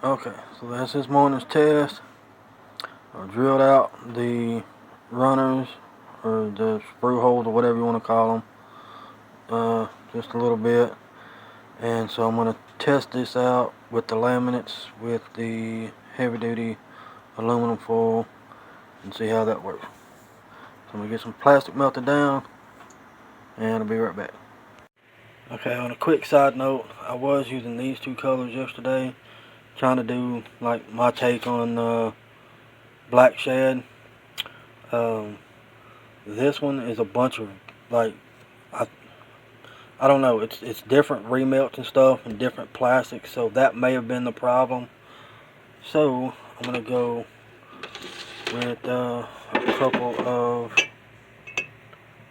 Okay, so that's this morning's test. I drilled out the runners or the sprue holes or whatever you want to call them, just a little bit. And so I'm going to test this out with the laminates with the heavy duty aluminum foil and see how that works. So I'm going to get some plastic melted down and I'll be right back. Okay, on a quick side note, I was using these two colors yesterday, trying to do like my take on black shad. This one is a bunch of like I don't know, it's different remelts and stuff and different plastics, so that may have been the problem. So I'm gonna go with a couple of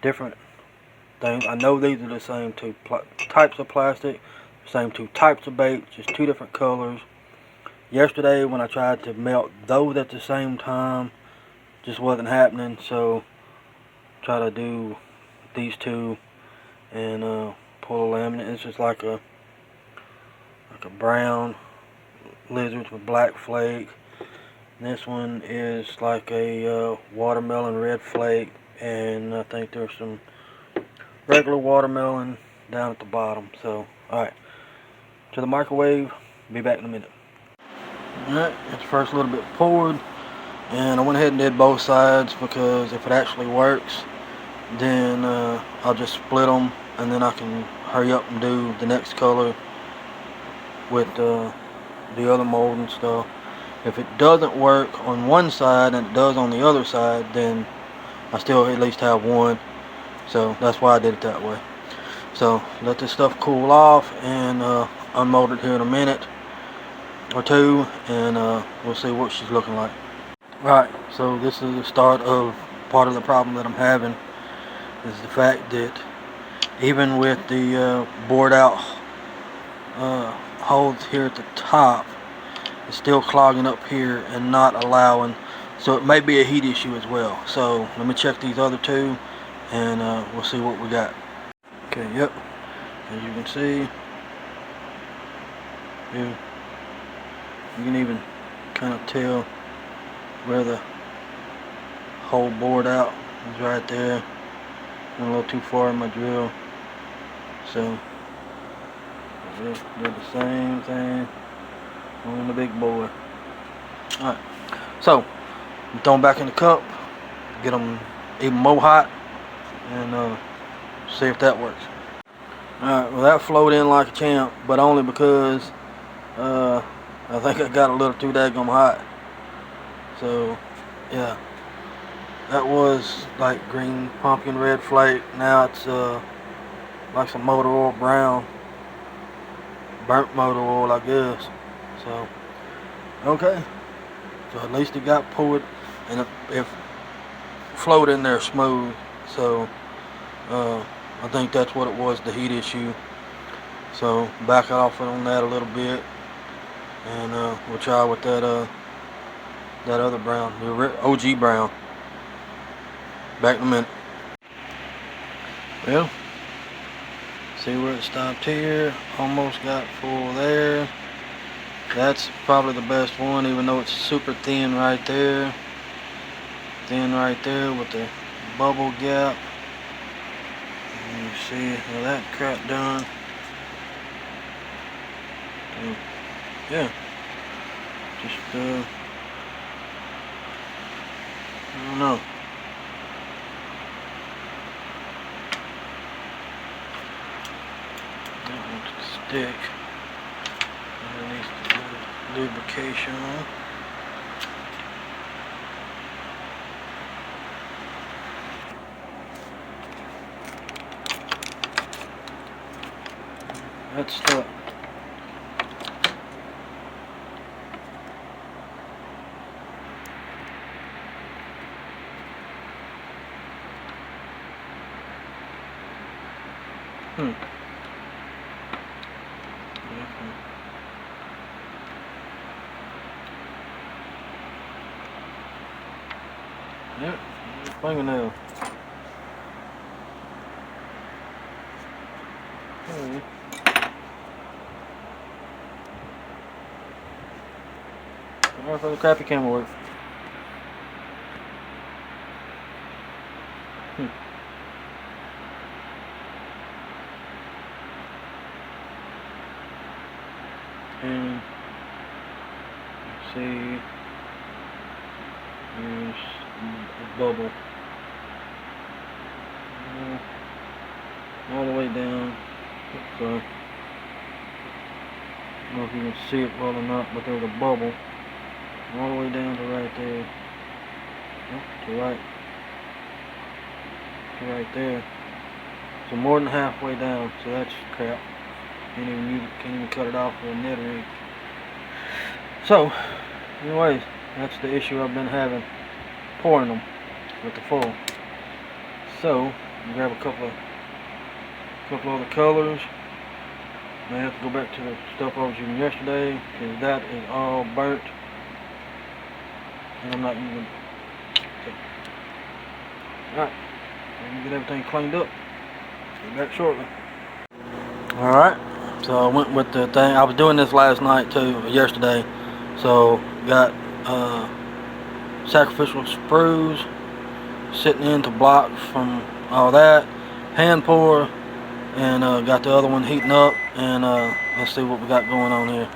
different things. I know these are the same two types of plastic, same two types of bait, just two different colors. Yesterday when I tried to melt those at the same time, just wasn't happening, so try to do these two and pull a laminate. It's just like a brown lizards with black flake. And this one is like a watermelon red flake, and I think there's some regular watermelon down at the bottom. So alright, to the microwave, be back in a minute. Alright, it's first a little bit poured, and I went ahead and did both sides because if it actually works, then I'll just split them and then I can hurry up and do the next color with the other mold and stuff. If it doesn't work on one side and it does on the other side, then I still at least have one. So that's why I did it that way. So let this stuff cool off and unmold it here in a minute or two, and we'll see what she's looking like. Right, so this is the start of part of the problem that I'm having, is the fact that even with the bored out holes here at the top, it's still clogging up here and not allowing, so it may be a heat issue as well. So let me check these other two and we'll see what we got. Okay, yep, as you can see, you can even kind of tell where the hole bored out is right there. Went a little too far in my drill, so did the same thing on the big boy. Alright, so I'm throwing back in the cup, get them even more hot, and see if that works. Alright, well that flowed in like a champ, but only because I think I got a little too daggum hot. So yeah, that was like green pumpkin red flake. Now it's like some motor oil brown, burnt motor oil, I guess. So okay, so at least it got poured and it flowed in there smooth. So I think that's what it was, the heat issue. So back off on that a little bit, and we'll try with that that other brown, the OG brown. Back in a minute. Well, see where it stopped here. Almost got full there. That's probably the best one, even though it's super thin right there. Thin right there with the bubble gap. And you see how that crap done. So, yeah. Just I don't know. That one's stick. Underneath the lubrication on. That's stuck. Yep, fingernail. Sorry for the crappy camera work. And see, here's a bubble all the way down. Sorry, I don't know if you can see it well or not, but there's a bubble all the way down to right there. To right there. So more than halfway down. So that's crap. Can't even cut it off with a net rig. So, anyways, that's the issue I've been having pouring them with the foil. So, grab a couple of the colors. I have to go back to the stuff I was using yesterday because that is all burnt, and I'm not using. Okay. Alright, I'm gonna get everything cleaned up. Be back shortly. Alright, so I went with the thing. I was doing this last night too, yesterday. So got sacrificial sprues sitting in to block from all that. Hand pour, and got the other one heating up, and let's see what we got going on here.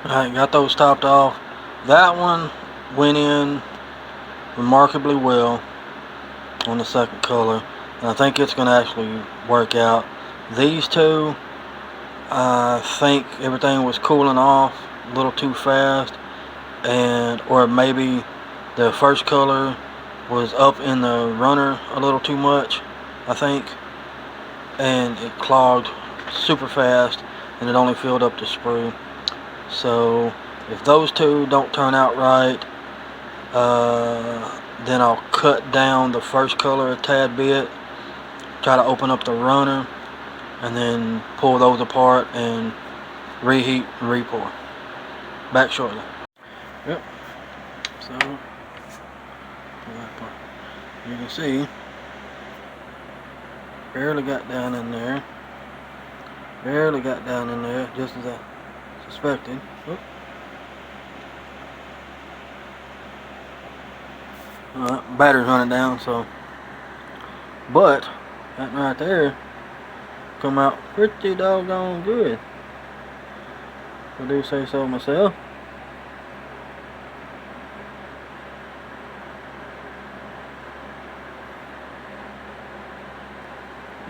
Alright, got those topped off. That one went in remarkably well on the second color, and I think it's going to actually work out. These two, I think everything was cooling off a little too fast, or maybe the first color was up in the runner a little too much, I think, and it clogged super fast, and it only filled up the sprue. So if those two don't turn out right, then I'll cut down the first color a tad bit, try to open up the runner, and then pull those apart and reheat and re-pour. Back shortly. Yep. So you can see, barely got down in there. Barely got down in there, just as I suspected. Oop. Battery's running down, so. But that right there come out pretty doggone good, if I do say so myself.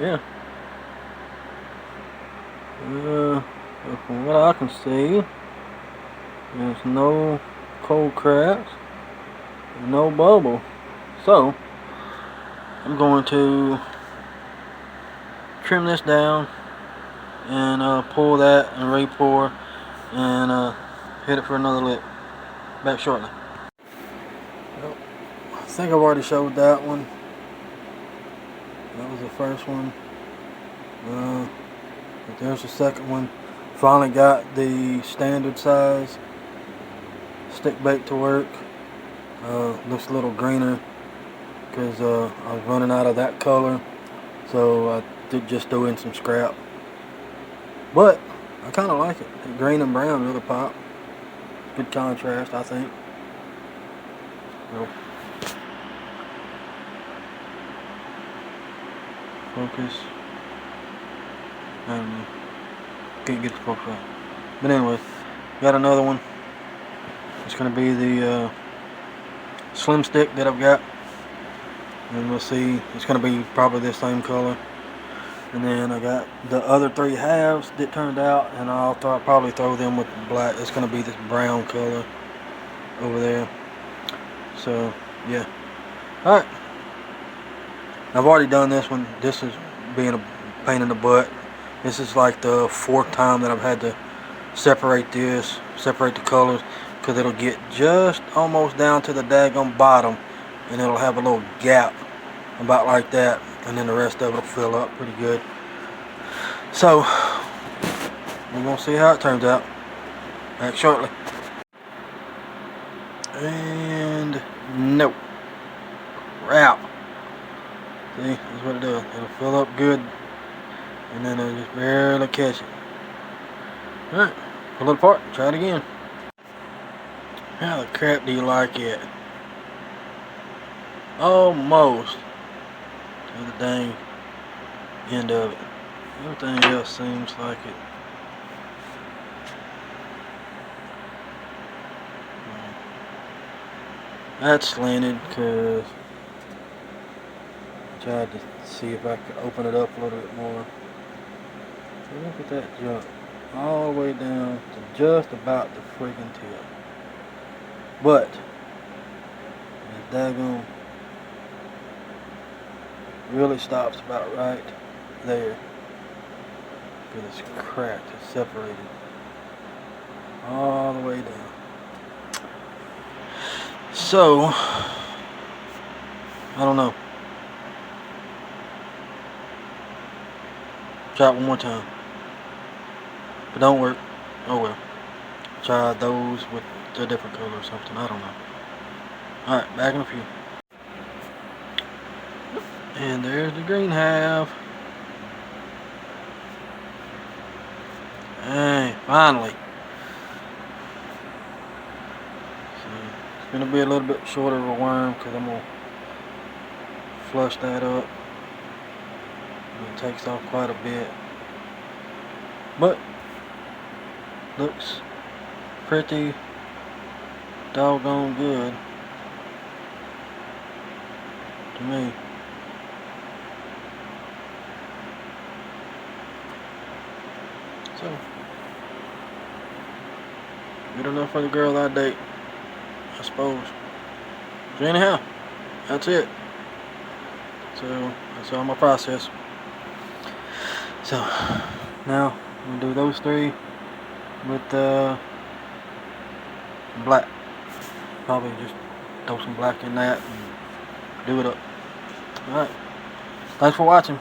Yeah. From what I can see, there's no cold cracks, no bubble. So I'm going to trim this down and pull that and re-pour and hit it for another lip. Back shortly. Well, I think I've already showed that one. That was the first one. But there's the second one. Finally got the standard size stick bait to work. Looks a little greener because I was running out of that color, so I did just throw in some scrap. But I kind of like it. The green and brown really pop. Good contrast, I think. So, focus. I don't know. Can't get the focus right. But anyway, got another one. It's going to be the slim stick that I've got. And we'll see. It's going to be probably this same color. And then I got the other 3 halves that turned out, and I'll probably throw them with black. It's going to be this brown color over there. So, yeah. Alright. I've already done this one. This is being a pain in the butt. This is like the 4th time that I've had to separate the colors, because it'll get just almost down to the daggone bottom, and it'll have a little gap about like that, and then the rest of it will fill up pretty good. So we're gonna see how it turns out. Back shortly. And nope. Crap. See, that's what it does. It'll fill up good, and then it'll just barely catch it. Alright, pull it apart, try it again. How the crap do you like it? Almost to the dang end of it. Everything else seems like it. That's slanted because I tried to see if I could open it up a little bit more. So look at that junk. All the way down to just about the freaking tip. But the daggone really stops about right there. Because it's cracked, it's separated all the way down. So I don't know. Try it one more time. If it don't work, oh well. Try those with a different color or something. I don't know. Alright, back in a few. And there's the green half. Hey, finally. So it's gonna be a little bit shorter of a worm because I'm gonna flush that up. It takes off quite a bit. But looks pretty doggone good to me. So good enough for the girl I date, I suppose. So anyhow, that's it. So that's all my process. So now I'm gonna do those three with black. Probably just throw some black in that and do it up. Alright. Thanks for watching.